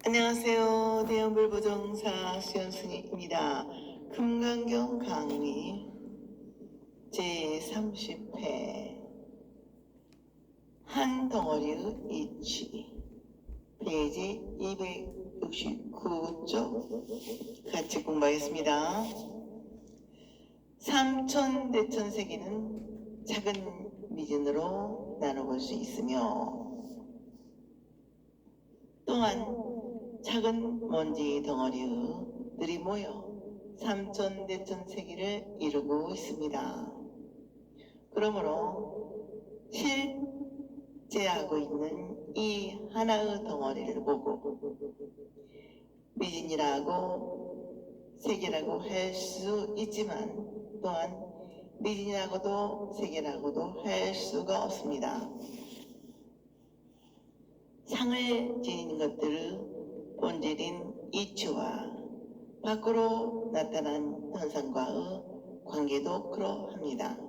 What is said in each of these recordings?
안녕하세요. 대형불보정사 수연순입니다. 금강경 강의 제30회 한 덩어리의 이치 페이지 269쪽 같이 공부하겠습니다. 삼천대천세기는 작은 미진으로 나눠볼 수 있으며 또한 작은 먼지 덩어리들이 모여 삼천대천세기를 이루고 있습니다. 그러므로 실제하고 있는 이 하나의 덩어리를 보고 미진이라고 세계라고 할 수 있지만 또한 미진이라고도 세계라고도 할 수가 없습니다. 상을 지닌 것들의 본질인 이치와 밖으로 나타난 현상과의 관계도 그러합니다.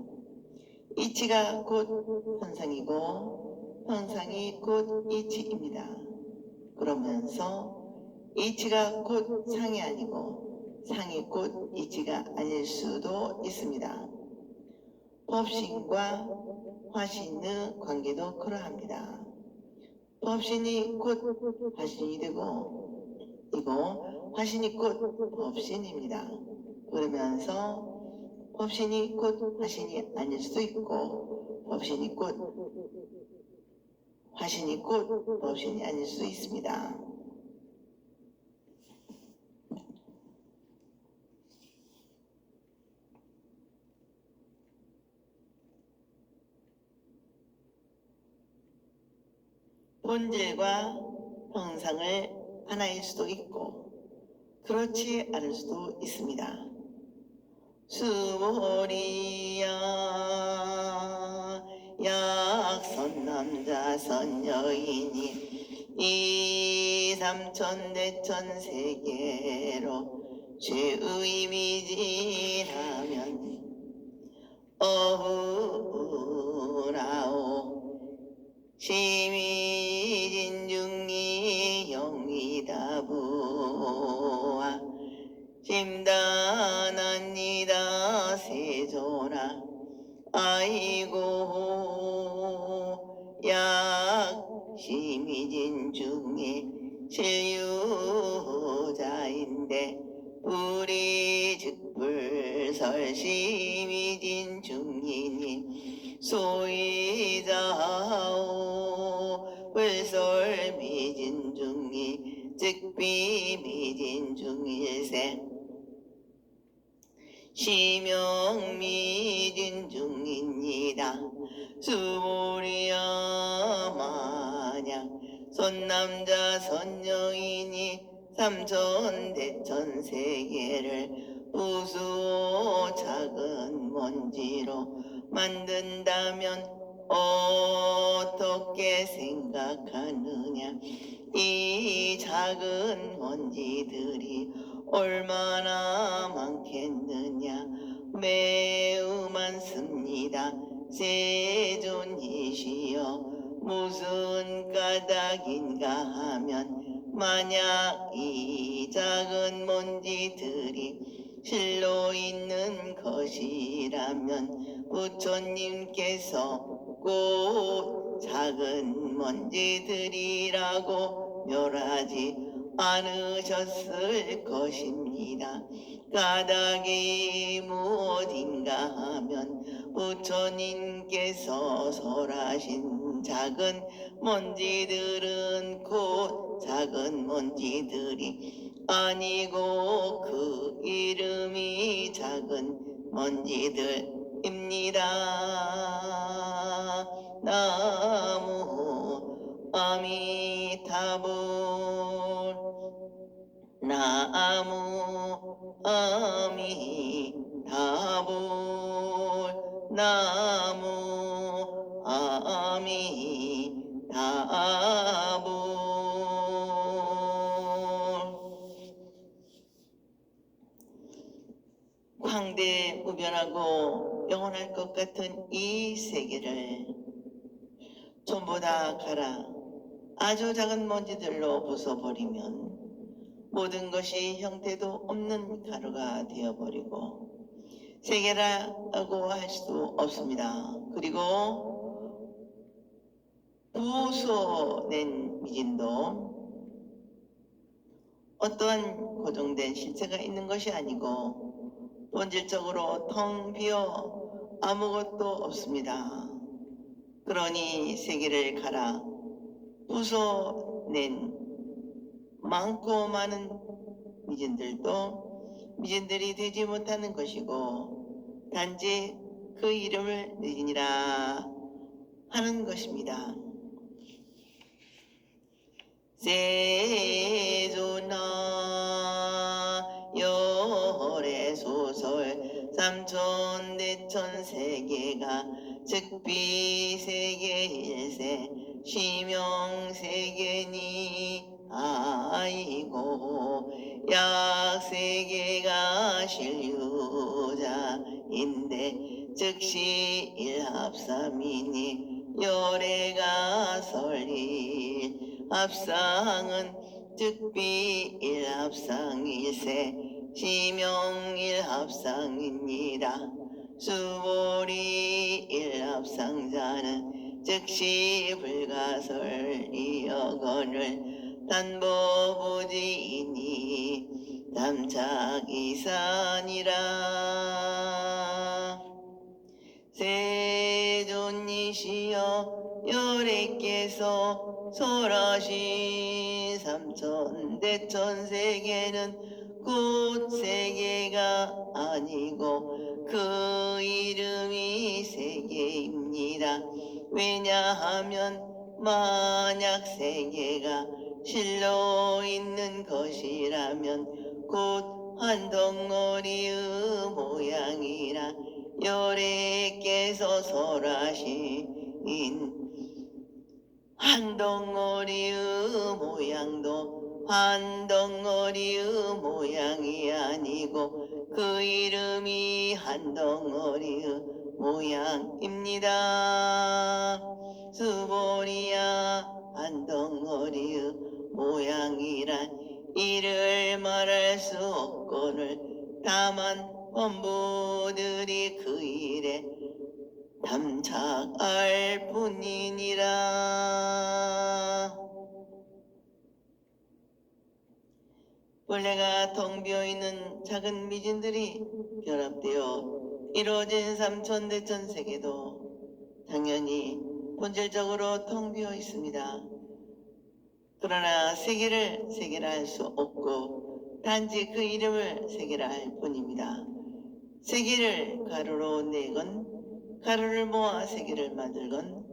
이치가 곧 현상이고 현상이 곧 이치입니다. 그러면서 이치가 곧 상이 아니고 상이 곧 이치가 아닐 수도 있습니다. 법신과 화신의 관계도 그러합니다. 법신이 곧 화신이 되고 화신이 곧 법신입니다. 그러면서 법신이 곧 화신이 아닐 수도 있고 법신이 곧 화신이 곧 법신이 아닐 수 있습니다. 본질과 형상을 하나일 수도 있고 그렇지 않을 수도 있습니다. 수모리야 약선남자 선여인이 이 삼천대천세계로 죄의 미지라면 어우라오 심의진중이 영이다부와 심단합니다 세존아 아이고 약심의진중이 실유자인데 우리 즉불설심의진중이니 소이자오 불설미진중이 즉비미진중일세 시명미진중입니다. 수모리야 만약 선남자 선여인이 삼천대천세계를 우수 작은 먼지로 만든다면 어떻게 생각하느냐. 이 작은 먼지들이 얼마나 많겠느냐. 매우 많습니다. 세존이시여 무슨 까닭인가 하면 만약 이 작은 먼지들이 실로 있는 것이라면 부처님께서 꼭 작은 먼지들이라고 멸하지 않으셨을 것입니다. 까닭이 무엇인가 하면 부처님께서 설하신 작은 먼지들은 곧 작은 먼지들이 아니고 그 이름이 작은 먼지들입니다. 나무 아미타불 나무 아미타불 나무 아미타불. 광대무변하고 영원할 것 같은 이 세계를 전부 다 가라 아주 작은 먼지들로 부숴버리면 모든 것이 형태도 없는 가루가 되어버리고 세계라고 할 수 없습니다. 그리고 부숴낸 미진도 어떠한 고정된 실체가 있는 것이 아니고 본질적으로 텅 비어 아무것도 없습니다. 그러니 세계를 갈아 부숴낸 많고 많은 미진들도 미진들이 되지 못하는 것이고 단지 그 이름을 미진이라 하는 것입니다. 세조나 열애소설 삼천대천세계가 즉비세계일세 시명세계니 아이고 약세계가 실유자인데 즉시 일합삼이니 열애가 설일 합상은 즉비일합상일세 시명일합상이니라. 수보리일합상자는 즉시 불가설이여건을 단보부지이니 담착이산이라. 세존이시여 열애께서 설하신 삼천대천세계는 곧 세계가 아니고 그 이름이 세계입니다. 왜냐하면 만약 세계가 실로 있는 것이라면 곧 한 덩어리의 모양이라 열애께서 설하신 한 덩어리의 모양도 한 덩어리의 모양이 아니고 그 이름이 한 덩어리의 모양입니다. 수보리야 한 덩어리의 모양이란 이를 말할 수 없거늘 다만 원부들이 그 일에 담착할 뿐이니라. 본래가 텅 비어있는 작은 미진들이 결합되어 이루어진 삼천대천세계도 당연히 본질적으로 텅 비어 있습니다. 그러나 세계라 할 수 없고 단지 그 이름을 세계라 할 뿐입니다. 세계를 가루로 내건 가루를 모아 세계를 만들건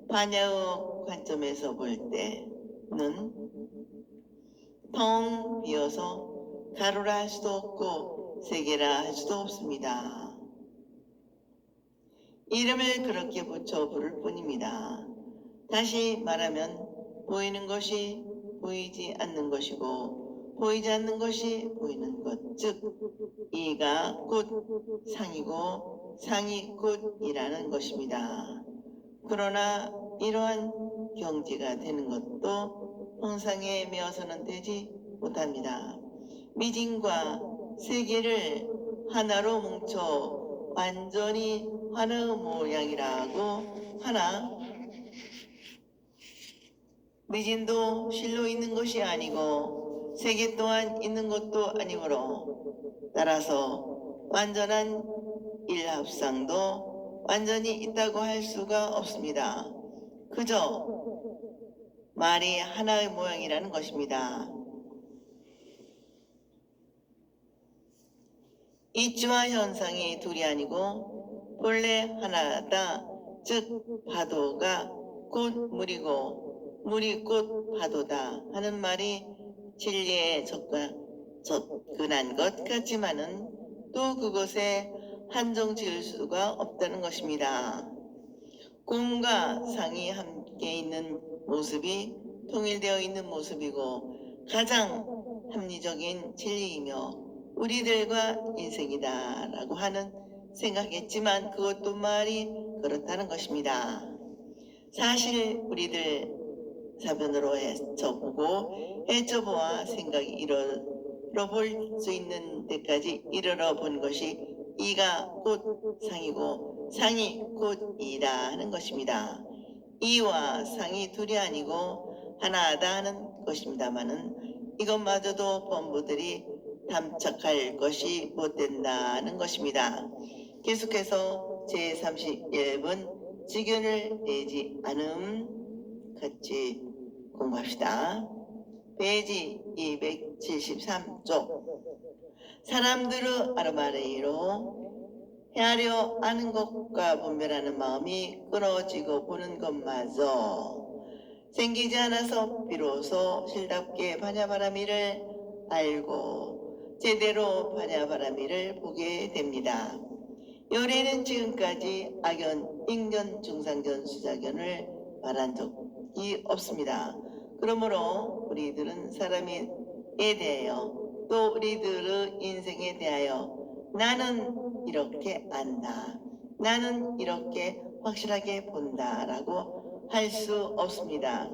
반야의 관점에서 볼 때는 텅 비어서 가루라 할 수도 없고 세계라 할 수도 없습니다. 이름을 그렇게 붙여 부를 뿐입니다. 다시 말하면 보이는 것이 보이지 않는 것이고 보이지 않는 것이 보이는 것, 즉 이가 곧 상이고 상이 곧이라는 것입니다. 그러나 이러한 경지가 되는 것도 형상에 매어서는 되지 못합니다. 미진과 세계를 하나로 뭉쳐 완전히 하나의 모양이라고 하나 미진도 실로 있는 것이 아니고 세계 또한 있는 것도 아니므로 따라서 완전한 일합상도 완전히 있다고 할 수가 없습니다. 그저 말이 하나의 모양이라는 것입니다. 이치와 현상이 둘이 아니고 본래 하나다. 즉 파도가 곧 물이고 물이 곧 파도다 하는 말이 진리에 접근한 것 같지만은 또 그것에 한정 지을 수가 없다는 것입니다. 공과 상이 함께 있는 모습이 통일되어 있는 모습이고 가장 합리적인 진리이며 우리들과 인생이다 라고 하는 생각했지만 그것도 말이 그렇다는 것입니다. 사실 우리들 사변으로 헤쳐보고 헤쳐보아 생각이 이르러볼 수 있는 데까지 이르러 본 것이 이가 곧 상이고 상이 곧 이다 하는 것입니다. 이와 상이 둘이 아니고 하나다 하는 것입니다마는 이것마저도 범부들이 탐착할 것이 못된다는 것입니다. 계속해서 제31번 직연을 내지 않음 같이 공부합시다. 페이지 273쪽. 사람들의 아르마레이로 헤아려 아는 것과 분별하는 마음이 끊어지고 보는 것마저 생기지 않아서 비로소 실답게 반야바라미를 알고 제대로 반야바라미를 보게 됩니다. 요래는 지금까지 악연, 인견, 중상견, 수자견을 말한 적이 없습니다. 그러므로 우리들은 사람에 대하여 또 우리들의 인생에 대하여 나는 이렇게 안다, 나는 이렇게 확실하게 본다 라고 할 수 없습니다.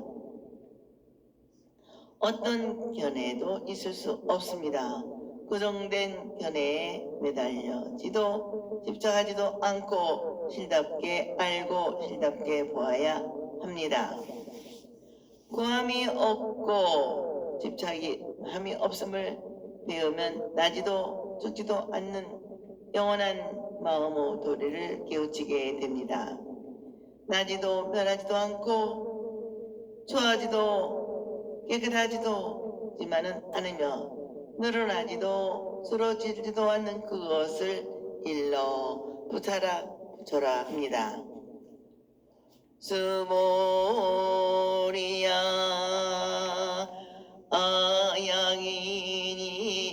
어떤 견해도 있을 수 없습니다. 고정된 견해에 매달려지도 집착하지도 않고 실답게 알고 실답게 보아야 합니다. 구함이 없고 집착함이 없음을 배우면 나지도 죽지도 않는 영원한 마음의 도리를 깨우치게 됩니다. 나지도 변하지도 않고 추하지도 깨끗하지도지만은 않으며 늘어나지도 쓰러지지도 않는 그것을 일러 부처라 합니다. 스모리야 아양이니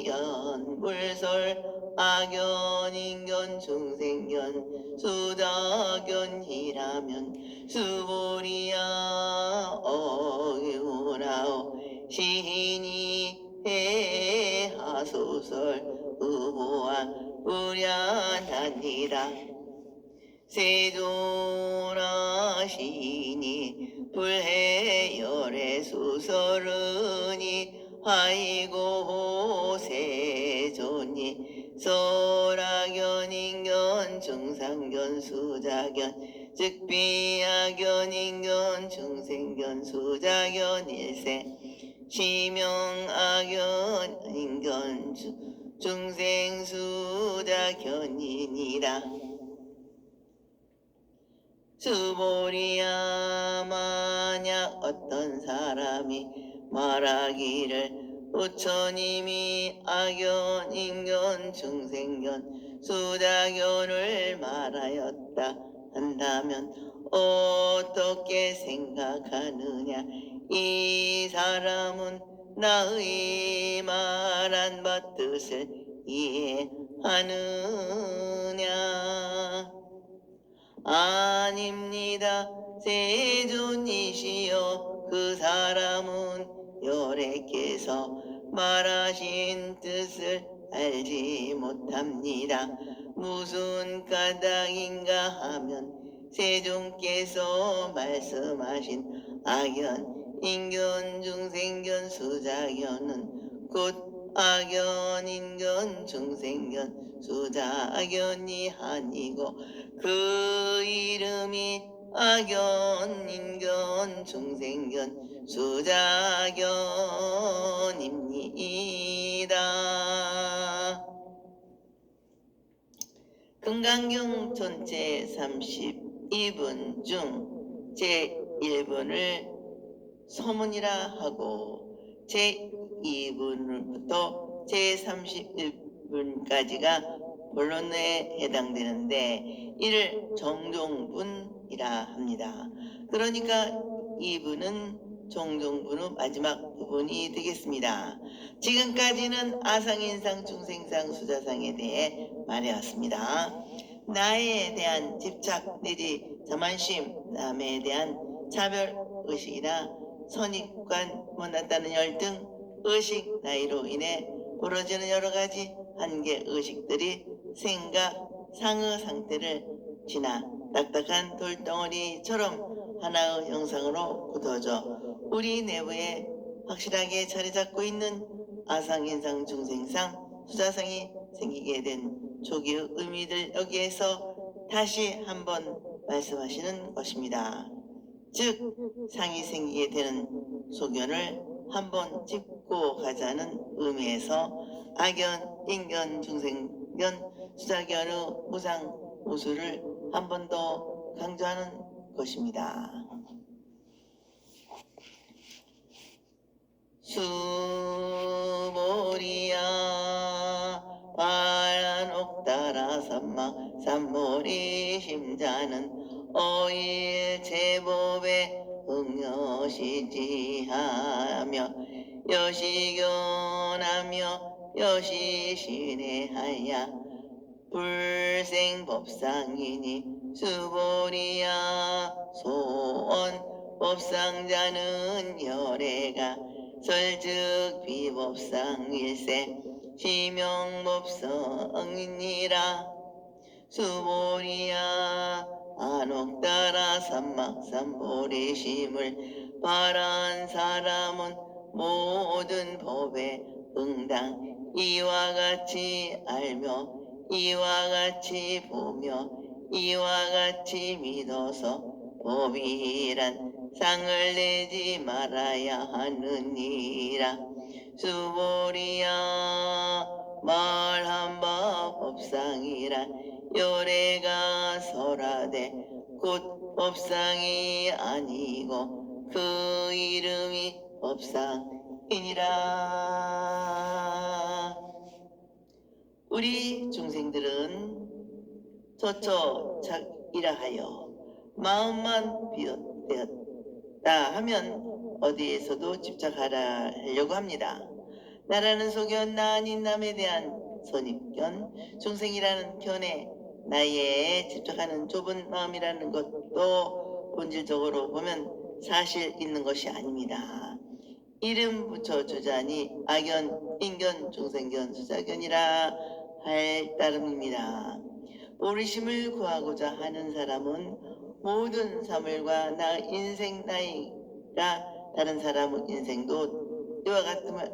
연불설 악연 인견 중생견 수다견이라면 수보리야 어유나오 시인이 해하소설 의보와 우량하니라. 세존하시니 불해열의 수설은이 아이고 세존이 설악견 인견 중상견 수자견 즉 비악견 인견 중생견 수자견 일세 시명악견 인견 중생 수자견이니라. 수보리야 만약 어떤 사람이 말하기를 부처님이 악견, 인견, 중생견, 수자견을 말하였다 한다면 어떻게 생각하느냐? 이 사람은 나의 말한 바 뜻을 이해하느냐? 아닙니다. 세존이시여 그 사람은 열애께서 말하신 뜻을 알지 못합니다. 무슨 까닭인가 하면 세존께서 말씀하신 악견, 인견, 중생견, 수자견은 곧 악견, 인견, 중생견, 수자견이 아니고 그 이름이 악견, 인견, 중생견, 수자견입니다. 금강경 전체 32분 중 제1분을 소문이라 하고 제2분부터 제31분까지가 본론에 해당되는데 이를 정종분이라 합니다. 그러니까 2분은 정종분의 마지막 부분이 되겠습니다. 지금까지는 아상인상, 중생상, 수자상에 대해 말해왔습니다. 나에 대한 집착 내지 자만심, 남에 대한 차별의식이나 선입관, 못났다는 열등, 의식, 나이로 인해 벌어지는 여러가지 한계의식들이 생각, 상의 상태를 지나 딱딱한 돌덩어리처럼 하나의 형상으로 굳어져 우리 내부에 확실하게 자리 잡고 있는 아상인상 중생상 수자성이 생기게 된 조기의 의미들 여기에서 다시 한번 말씀하시는 것입니다. 즉 상이 생기게 되는 소견을 한번 짚고 가자는 의미에서 악견, 인견, 중생견, 수자견의 무상 우수를 한 번 더 강조하는 것입니다. 수보리야 파란 옥따라 삼마 삼보리 심자는 어일 제법에 응여시지하며 여시견하며 여시신해하야 불생법상이니 수보리야 소원 법상자는 열애가 설즉 비법상일세 시명법성이니라. 수보리야 안옥따라 삼막삼보리심을 바란 사람은 모든 법에 응당 이와 같이 알며 이와 같이 보며 이와 같이 믿어서 법이란 상을 내지 말아야 하느니라. 수보리야 말한 바 법상이란 열애가 설하되 곧 법상이 아니고 그 이름이 법상이니라. 우리 중생들은 저처작이라 하여 마음만 비었다 하면 어디에서도 집착하라 하려고 합니다. 나라는 소견, 나 아닌 남에 대한 선입견, 중생이라는 견해, 나에 집착하는 좁은 마음이라는 것도 본질적으로 보면 사실 있는 것이 아닙니다. 이름 붙여주자니 악견, 인견, 중생견, 수자견이라 할 따름입니다. 오리심을 구하고자 하는 사람은 모든 사물과 나 인생 나이가 다른 사람의 인생도 이와 같음을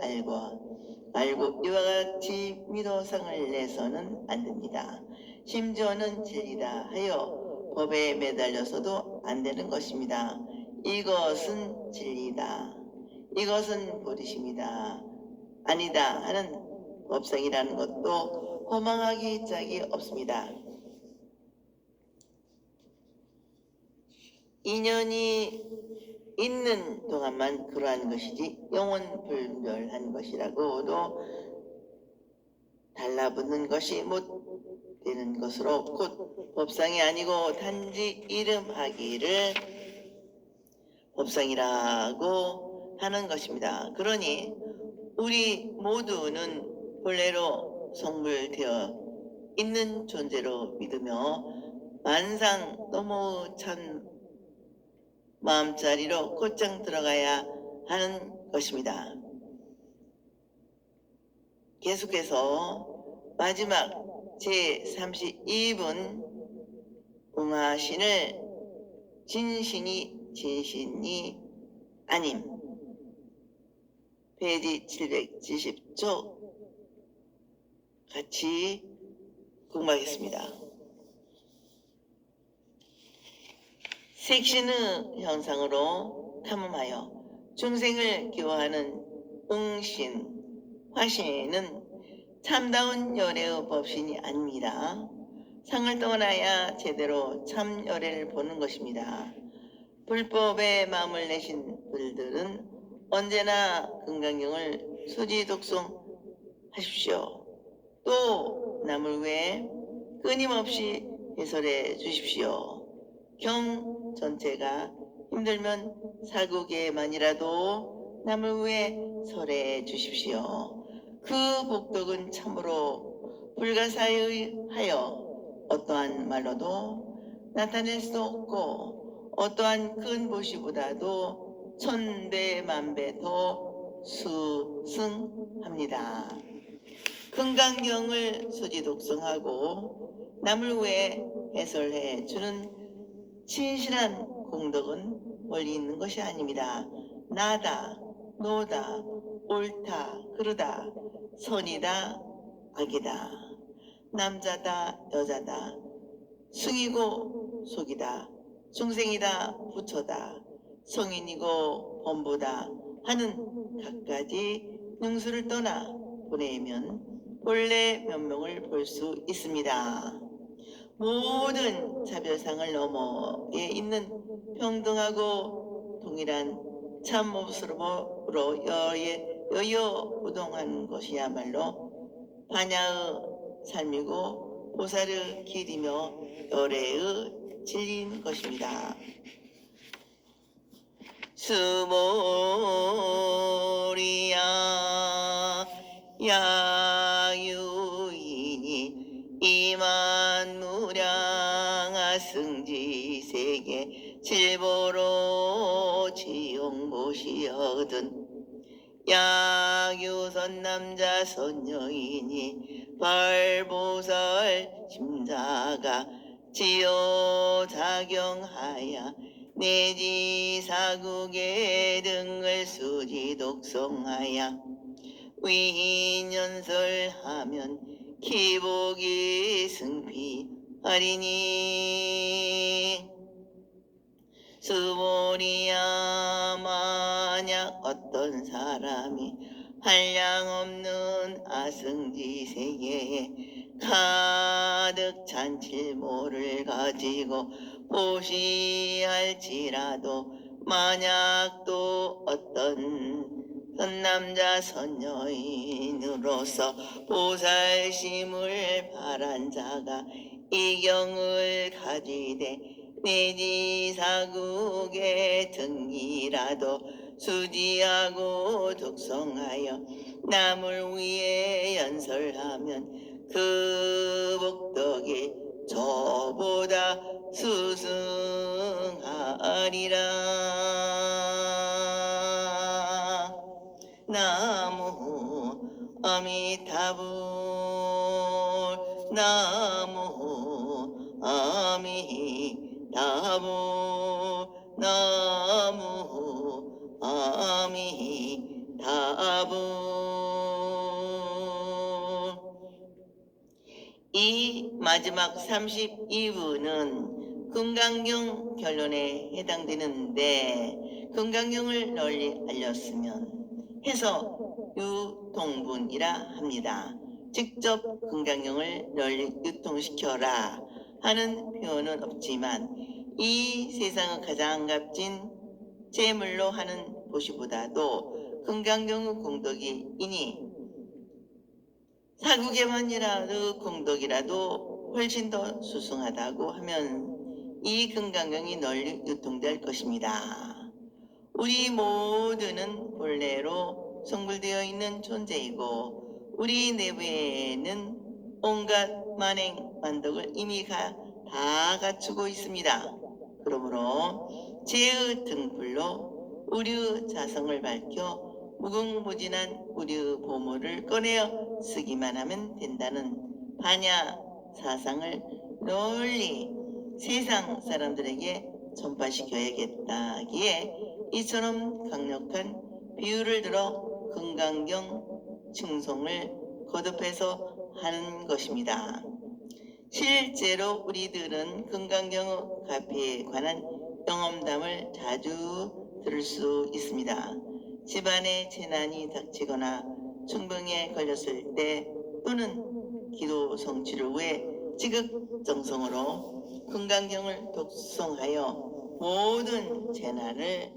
알고 이와 같이 미도상을 내서는 안 됩니다. 심지어는 진리다 하여 법에 매달려서도 안 되는 것입니다. 이것은 진리다, 이것은 보리심이다, 아니다 하는 법상이라는 것도 허망하기 짝이 없습니다. 인연이 있는 동안만 그러한 것이지 영원불멸한 것이라고도 달라붙는 것이 못 되는 것으로 곧 법상이 아니고 단지 이름하기를 법상이라고 하는 것입니다. 그러니 우리 모두는 본래로 성불되어 있는 존재로 믿으며 만상 너무 찬 마음자리로 곧장 들어가야 하는 것입니다. 계속해서 마지막 제32분 웅하신을 진신이 아님 페이지 770쪽 같이 공부하겠습니다. 색신의 형상으로 탐험하여 중생을 기워하는 응신, 화신은 참다운 열애의 법신이 아닙니다. 상을 떠나야 제대로 참 열애를 보는 것입니다. 불법에 마음을 내신 분들은 언제나 금강경을 수지독송하십시오. 또 남을 위해 끊임없이 해설해 주십시오. 경 전체가 힘들면 사국에만이라도 남을 위해 설해 주십시오. 그 복덕은 참으로 불가사의하여 어떠한 말로도 나타낼 수 없고 어떠한 큰 보시보다도 천배 만배 더 수승합니다. 금강경을 수지독성하고 남을 위해 해설해 주는 진실한 공덕은 멀리 있는 것이 아닙니다. 나다, 노다, 옳다, 그르다, 선이다, 악이다, 남자다, 여자다, 승이고 속이다, 중생이다, 부처다, 성인이고 범부다 하는 갖가지 능수를 떠나 보내면 본래 면목을 볼 수 있습니다. 모든 차별상을 너머에 있는 평등하고 동일한 참 모습으로 여여부동한 것이야말로 반야의 삶이고 보살의 길이며 열애의 진리인 것입니다. 스모리야 야유이 이만무량아 승지세계 질보로 지용보시여든 야유선 남자 선여인이 발보살 심사가 지효작용하여 내지사국의 등을 수지 독송하여 위인연설하면 기복이 승피하리니 스모리야 만약 어떤 사람이 한량없는 아승지 세계에 가득 찬 칠모를 가지고 보시할지라도 만약 또 어떤 선남자 선여인으로서 보살심을 바란 자가 이 경을 가지되 내지사국의 등이라도 수지하고 독송하여 남을 위해 연설하면 그 복덕이 저보다 수승하리라. 나무 아미타불 나무 아미타불 나무 아미타불. 이 마지막 32부는 금강경 결론에 해당되는데 금강경을 널리 알렸으면 해서 유통분이라 합니다. 직접 금강경을 널리 유통시켜라 하는 표현은 없지만 이 세상의 가장 값진 재물로 하는 보시보다도 금강경의 공덕이 이니 사국에만이라도 공덕이라도 훨씬 더 수승하다고 하면 이 금강경이 널리 유통될 것입니다. 우리 모두는 본래로 성불되어 있는 존재이고 우리 내부에는 온갖 만행 만덕을 이미 다 갖추고 있습니다. 그러므로 제의 등불로 우리의 자성을 밝혀 무궁무진한 우리의 보물을 꺼내어 쓰기만 하면 된다는 반야 사상을 널리 세상 사람들에게 전파시켜야겠다기에 이처럼 강력한 비유를 들어 금강경 칭송을 거듭해서 하는 것입니다. 실제로 우리들은 금강경의 가피에 관한 경험담을 자주 들을 수 있습니다. 집안에 재난이 닥치거나 중병에 걸렸을 때 또는 기도 성취를 위해 지극정성으로 금강경을 독송하여 모든 재난을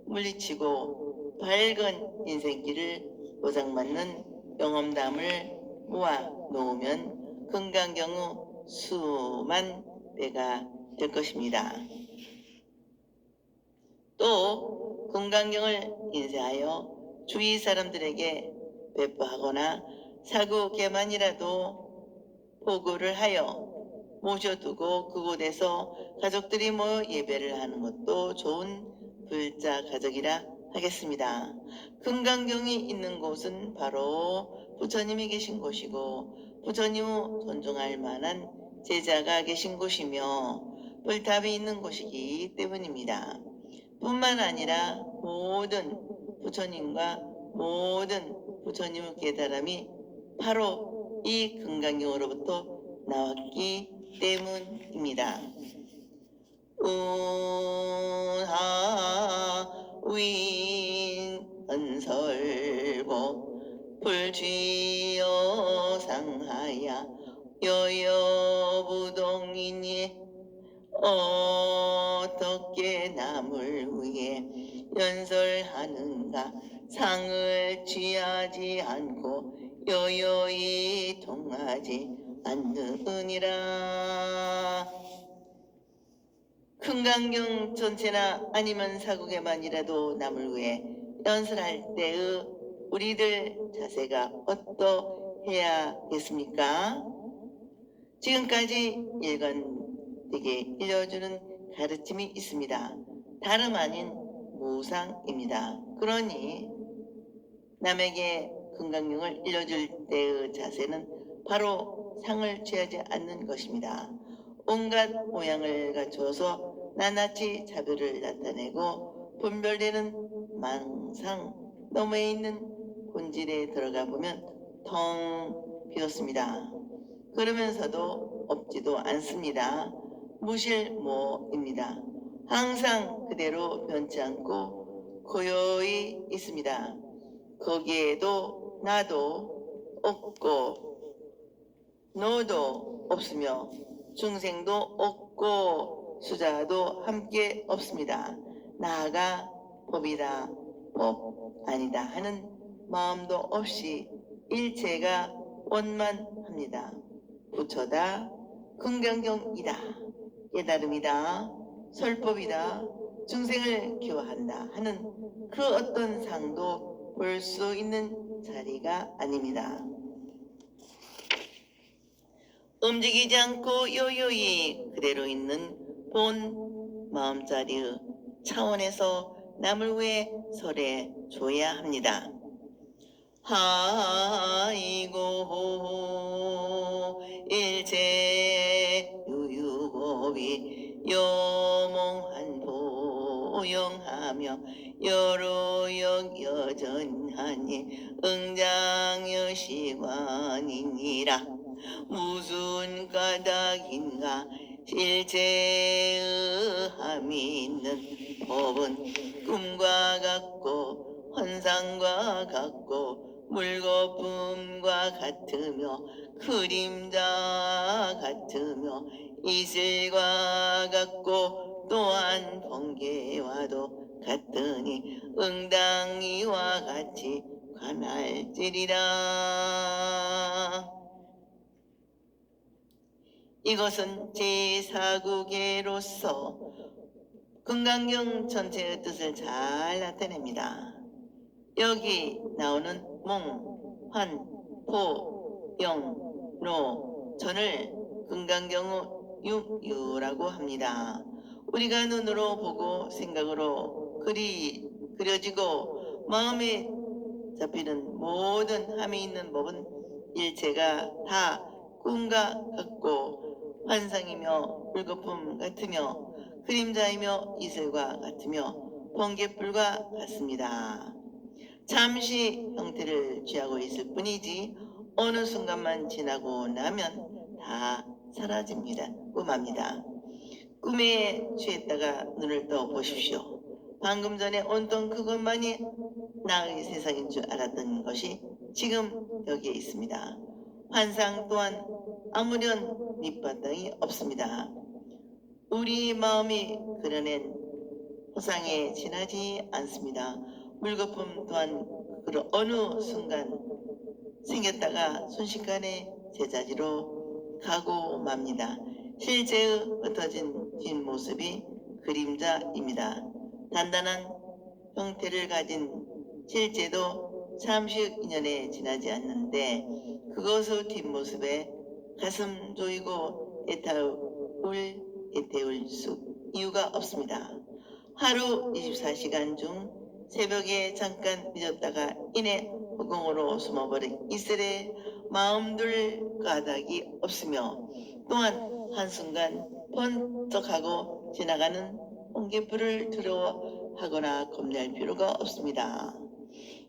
물리치고 밝은 인생길을 보장받는 경험담을 모아 놓으면 금강경의 수만 배가 될 것입니다. 또 금강경을 인쇄하여 주위 사람들에게 배포하거나 사국에만이라도 보고를 하여 모셔두고 그곳에서 가족들이 모여 예배를 하는 것도 좋은 불자 가족이라 하겠습니다. 금강경이 있는 곳은 바로 부처님이 계신 곳이고 부처님의 존중할 만한 제자가 계신 곳이며 불탑이 있는 곳이기 때문입니다. 뿐만 아니라 모든 부처님과 모든 부처님의 깨달음이 바로 이 금강경으로부터 나왔기 때문입니다. 운하 윈언설고 불취여 상하야 여여부동이니 어떻게 남을 위해 연설하는가. 상을 취하지 않고 여여히 통하지 않느니라. 금강경 전체나 아니면 사국에만이라도 남을 위해 연설할 때의 우리들 자세가 어떠해야겠습니까? 지금까지 일관되게 일러주는 가르침이 있습니다. 다름 아닌 무상입니다. 그러니 남에게 금강경을 일러줄 때의 자세는 바로 상을 취하지 않는 것입니다. 온갖 모양을 갖추어서 낱낱이 차별을 나타내고 분별되는 망상 너머에 있는 본질에 들어가 보면 텅 비었습니다. 그러면서도 없지도 않습니다. 무실모입니다. 항상 그대로 변치 않고 고요히 있습니다. 거기에도 나도 없고 너도 없으며 중생도 없고 수자도 함께 없습니다. 나아가 법이다 법 아니다 하는 마음도 없이 일체가 원만합니다. 부처다, 금강경이다, 깨달음이다, 설법이다, 중생을 기화한다 하는 그 어떤 상도 볼 수 있는 자리가 아닙니다. 움직이지 않고 요요히 그대로 있는 본 마음자리의 차원에서 남을 위해 설해 줘야 합니다. 하이고 일체 유유법이 여몽한 보영하며 여로역 여전하니 응장여시관이니라. 무슨 까닭인가 실체의 함이 있는 법은 꿈과 같고 환상과 같고 물거품과 같으며 그림자 같으며 이슬과 같고 또한 번개와도 같으니 응당이와 같이 관할지리라. 이것은 제4구계로서 금강경 전체의 뜻을 잘 나타냅니다. 여기 나오는 몽, 환, 포, 영, 로, 전을 금강경의 육유라고 합니다. 우리가 눈으로 보고 생각으로 그려지고 마음에 잡히는 모든 함이 있는 법은 일체가 다 꿈과 같고 환상이며 물거품 같으며 그림자이며 이슬과 같으며 번개불과 같습니다. 잠시 형태를 취하고 있을 뿐이지 어느 순간만 지나고 나면 다 사라집니다. 꿈합니다. 꿈에 취했다가 눈을 떠 보십시오. 방금 전에 온통 그것만이 나의 세상인 줄 알았던 것이 지금 여기에 있습니다. 환상 또한 아무런 밑바탕이 없습니다. 우리 마음이 그려낸 호상에 지나지 않습니다. 물거품 또한 어느 순간 생겼다가 순식간에 제자리로 가고 맙니다. 실제의 흩어진 뒷모습이 그림자입니다. 단단한 형태를 가진 실제도 잠시 인연에 지나지 않는데 그것의 뒷모습에 가슴 조이고 애태울 수 이유가 없습니다. 하루 24시간 중 새벽에 잠깐 늦었다가 이내 허공으로 숨어버린 이슬에 마음둘 까닭이 없으며 또한 한순간 번쩍하고 지나가는 홍계풀을 두려워하거나 겁낼 필요가 없습니다.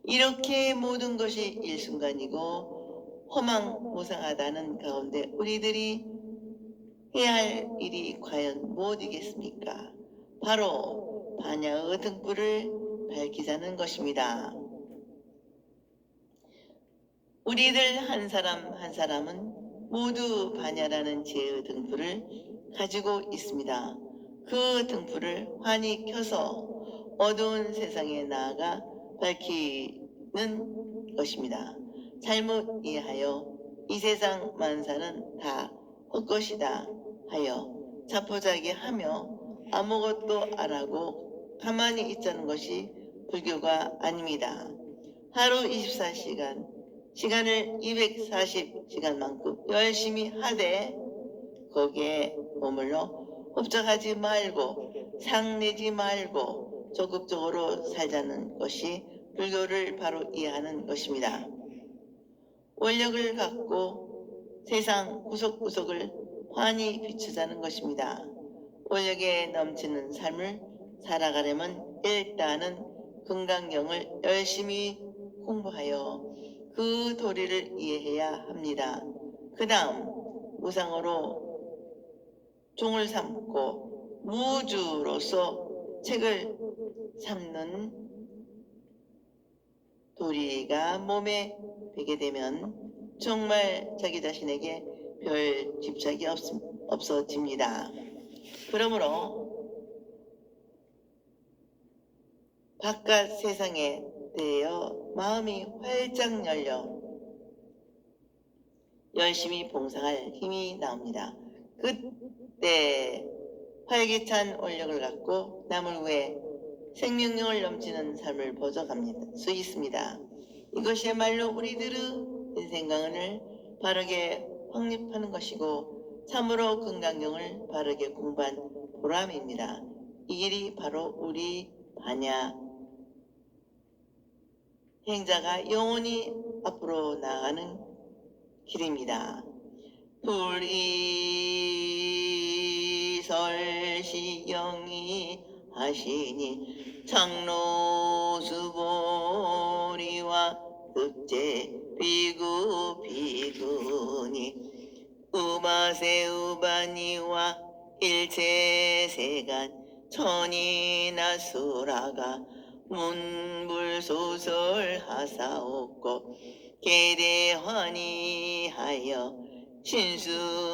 이렇게 모든 것이 일순간이고 허망무상하다는 가운데 우리들이 해야 할 일이 과연 무엇이겠습니까? 바로 반야의 등불을 밝히자는 것입니다. 우리들 한 사람 한 사람은 모두 반야라는 지혜의 등불을 가지고 있습니다. 그 등불을 환히 켜서 어두운 세상에 나아가 밝히는 것입니다. 잘못 이해하여 이 세상 만사는 다 헛것이다 하여 자포자기하며 아무것도 안 하고 가만히 있자는 것이 불교가 아닙니다. 하루 24시간, 시간을 240시간만큼 열심히 하되 거기에 머물러 흡족하지 말고 상내지 말고 적극적으로 살자는 것이 불교를 바로 이해하는 것입니다. 원력을 갖고 세상 구석구석을 환히 비추자는 것입니다. 원력에 넘치는 삶을 살아가려면 일단은 금강경을 열심히 공부하여 그 도리를 이해해야 합니다. 그 다음 무상으로 종을 삼고 무주로서 책을 삼는 도리가 몸에 배게 되면 정말 자기 자신에게 별 집착이 없어집니다. 그러므로 바깥 세상에 대하여 마음이 활짝 열려 열심히 봉사할 힘이 나옵니다. 그때 활기찬 원력을 갖고 남을 위해 생명력을 넘치는 삶을 보져갈 수 있습니다. 이것이야말로 우리들의 인생강을 바르게 확립하는 것이고 참으로 금강경을 바르게 공부한 보람입니다. 이 길이 바로 우리 반야 행자가 영원히 앞으로 나아가는 길입니다. 불이설시경이 하시니 장로수보리와 급제 비구 비구니 우바세우바니와 일체세간 천이나 수라가 문불소설 하사옵고 계대환희하여 신수봉행하리라.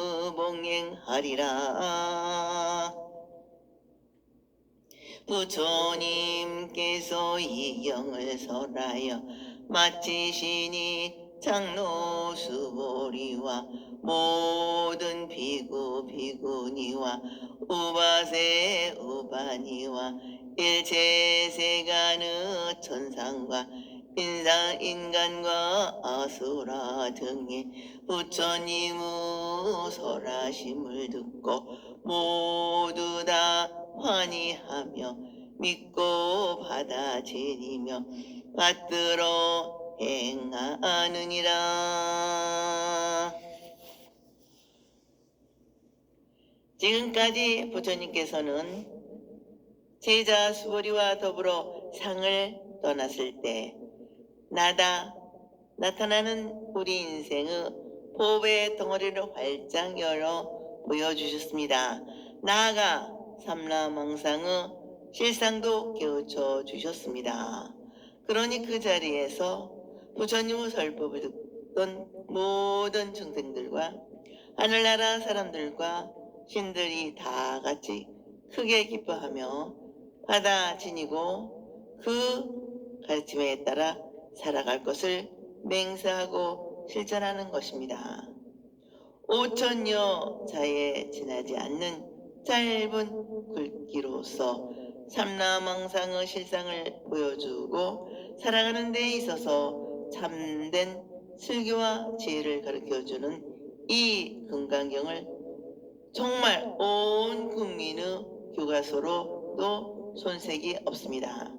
부처님께서 이경을 설하여 마치시니 장로수보리와 모든 비구 비구니와 우바세 우바니와 일체세간의 천상과 인간과 아수라 등의 부처님의 설하심을 듣고 모두 다 환희하며 믿고 받아들이며 받들어 행하느니라. 지금까지 부처님께서는 제자 수보리와 더불어 상을 떠났을 때 나타나는 우리 인생의 보배 덩어리를 활짝 열어 보여주셨습니다. 나아가 삼라망상의 실상도 깨우쳐 주셨습니다. 그러니 그 자리에서 부처님의 설법을 듣던 모든 중생들과 하늘나라 사람들과 신들이 다 같이 크게 기뻐하며 받아 지니고 그 가르침에 따라 살아갈 것을 맹세하고 실천하는 것입니다. 5천여 자에 지나지 않는 짧은 글귀로서 삼라망상의 실상을 보여주고 살아가는 데 있어서 참된 슬기와 지혜를 가르쳐주는 이 금강경을 정말 온 국민의 교과서로도 손색이 없습니다.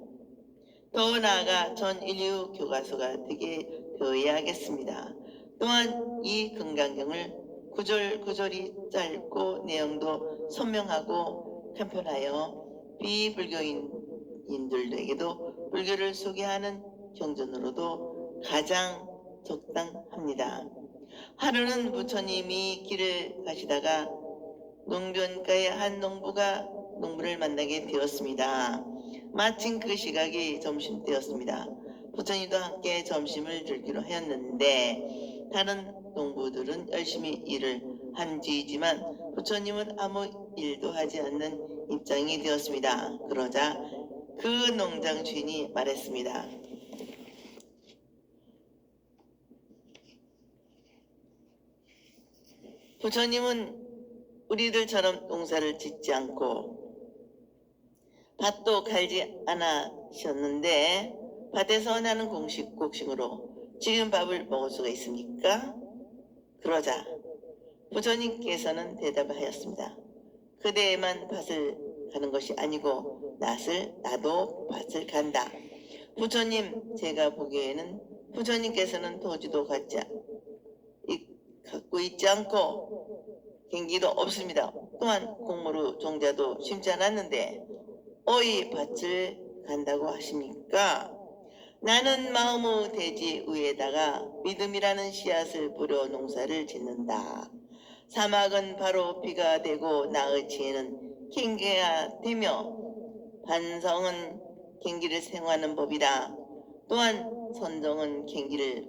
더 나아가 전 인류 교과서가 되게 되어야겠습니다. 또한 이 금강경을 구절구절이 짧고 내용도 선명하고 간편하여 비불교인들에게도 불교를 소개하는 경전으로도 가장 적당합니다. 하루는 부처님이 길을 가시다가 농변가의 한 농부를 만나게 되었습니다. 마침 그 시각이 점심때였습니다. 부처님도 함께 점심을 들기로 하였는데 다른 농부들은 열심히 일을 한 뒤이지만 부처님은 아무 일도 하지 않는 입장이 되었습니다. 그러자 그 농장 주인이 말했습니다. 부처님은 우리들처럼 농사를 짓지 않고 밭도 갈지 않으셨는데 밭에서 나는 곡식으로 지금 밥을 먹을 수가 있습니까? 그러자 부처님께서는 대답하였습니다. 그대만 밭을 가는 것이 아니고 나도 밭을 간다. 부처님, 제가 보기에는 부처님께서는 토지도 갖고 있지 않고 경기도 없습니다. 또한 곡물의 종자도 심지 않았는데 어이 밭을 간다고 하십니까? 나는 마음의 대지 위에다가 믿음이라는 씨앗을 뿌려 농사를 짓는다. 사막은 바로 비가 되고 나의 지혜는 경계가 되며 반성은 경기를 생화하는 법이다. 또한 선정은 경기를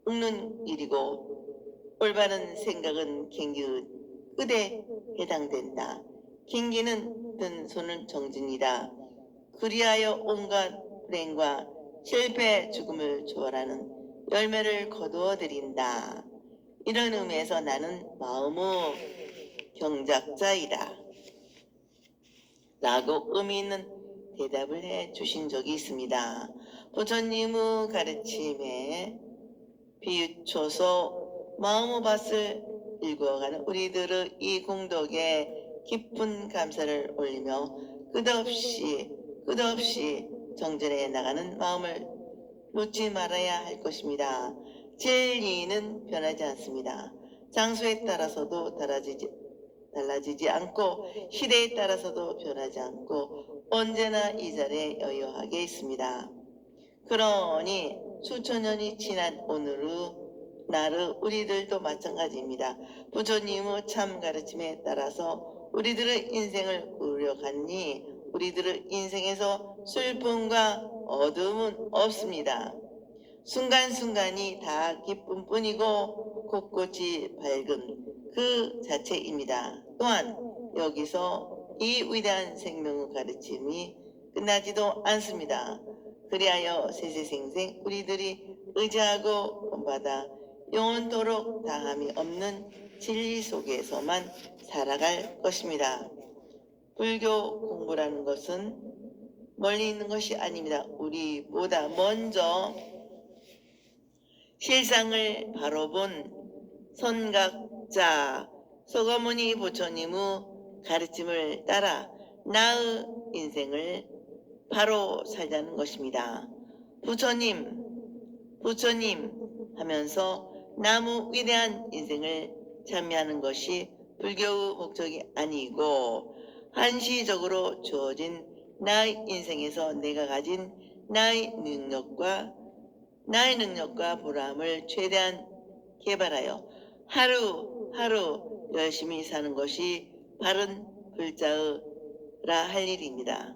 읊는 일이고 올바른 생각은 경기의 끝에 해당된다. 경기는 든 손은 정진이다. 그리하여 온갖 불행과 실패, 죽음을 초월하는 열매를 거두어들인다. 이런 의미에서 나는 마음의 경작자이다. 라고 의미 있는 대답을 해 주신 적이 있습니다. 부처님의 가르침에 비추어서 마음의 밭을 일구어가는 우리들의 이 공덕에 깊은 감사를 올리며 끝없이 정진해 나가는 마음을 놓지 말아야 할 것입니다. 진리는 변하지 않습니다. 장소에 따라서도 달라지지 않고 시대에 따라서도 변하지 않고 언제나 이 자리에 여유하게 있습니다. 그러니 수천 년이 지난 오늘의 날의 우리들도 마찬가지입니다. 부처님의 참 가르침에 따라서 우리들의 인생을 꾸려가니 우리들의 인생에서 슬픔과 어둠은 없습니다. 순간순간이 다 기쁨뿐이고 곳곳이 밝음 그 자체입니다. 또한 여기서 이 위대한 생명의 가르침이 끝나지도 않습니다. 그리하여 세세생생 우리들이 의지하고 본받아 영원토록 다함이 없는 진리 속에서만 살아갈 것입니다. 불교 공부라는 것은 멀리 있는 것이 아닙니다. 우리보다 먼저 실상을 바로 본 선각자 소가모니 부처님의 가르침을 따라 나의 인생을 바로 살자는 것입니다. 부처님 하면서 나무 위대한 인생을 참여하는 것이 불교의 목적이 아니고 한시적으로 주어진 나의 인생에서 내가 가진 나의 능력과 보람을 최대한 개발하여 하루하루 열심히 사는 것이 바른 불자의 할 일입니다.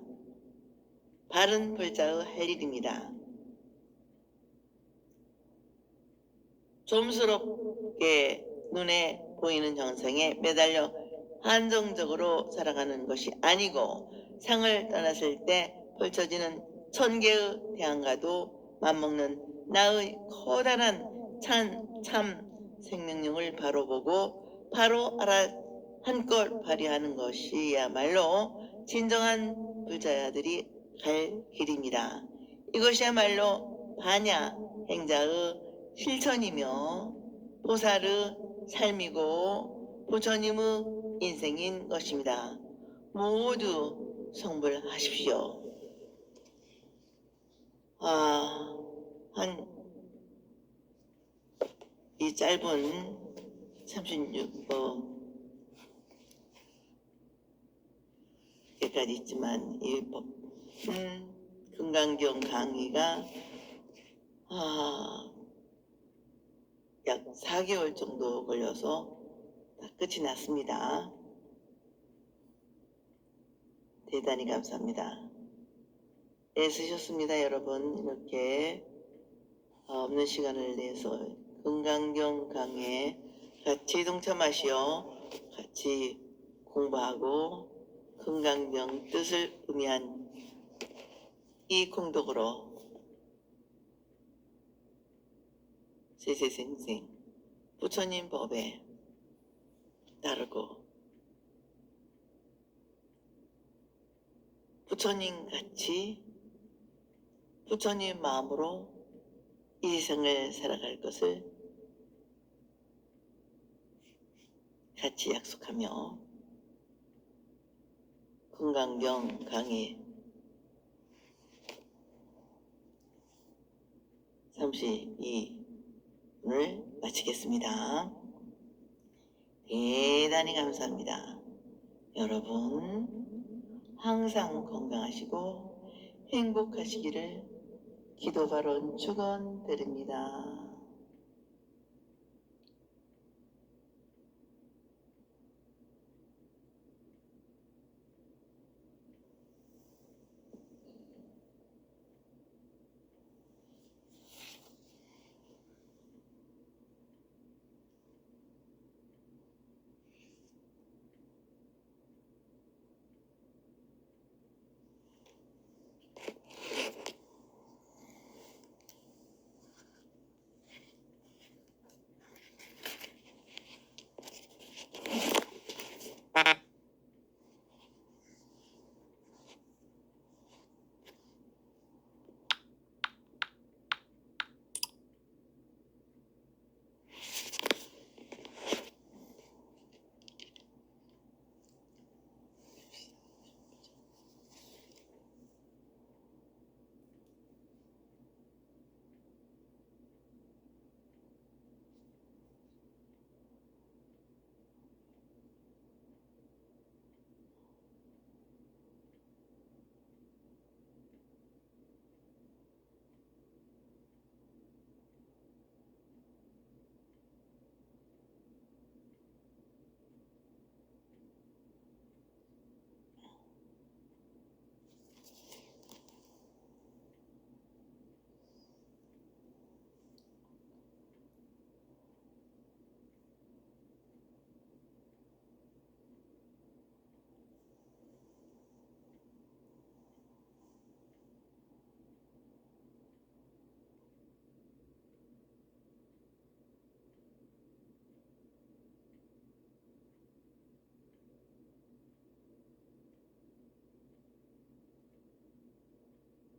좀스럽게 눈에 보이는 형상에 매달려 한정적으로 살아가는 것이 아니고 상을 떠났을 때 펼쳐지는 천개의 태양과도 맞먹는 나의 커다란 참 생명력을 바로 보고 바로 알아 한껏 발휘하는 것이야말로 진정한 불자들이 갈 길입니다. 이것이야말로 반야 행자의 실천이며 보살의 삶이고 부처님의 인생인 것입니다. 모두 성불하십시오. 이 짧은 36 여기까지 있지만 이 금강경 강의가 약 4개월 정도 걸려서 다 끝이 났습니다. 대단히 감사합니다. 애쓰셨습니다, 여러분. 이렇게 없는 시간을 내서 금강경 강의에 같이 동참하시어 같이 공부하고 금강경 뜻을 의미한 이 공덕으로 세세생생 부처님 법에 따르고 부처님 같이 부처님 마음으로 이 세상을 살아갈 것을 같이 약속하며 금강경 강의 32분을 마치겠습니다. 대단히 감사합니다. 여러분 항상 건강하시고 행복하시기를 기도 발언 축원드립니다.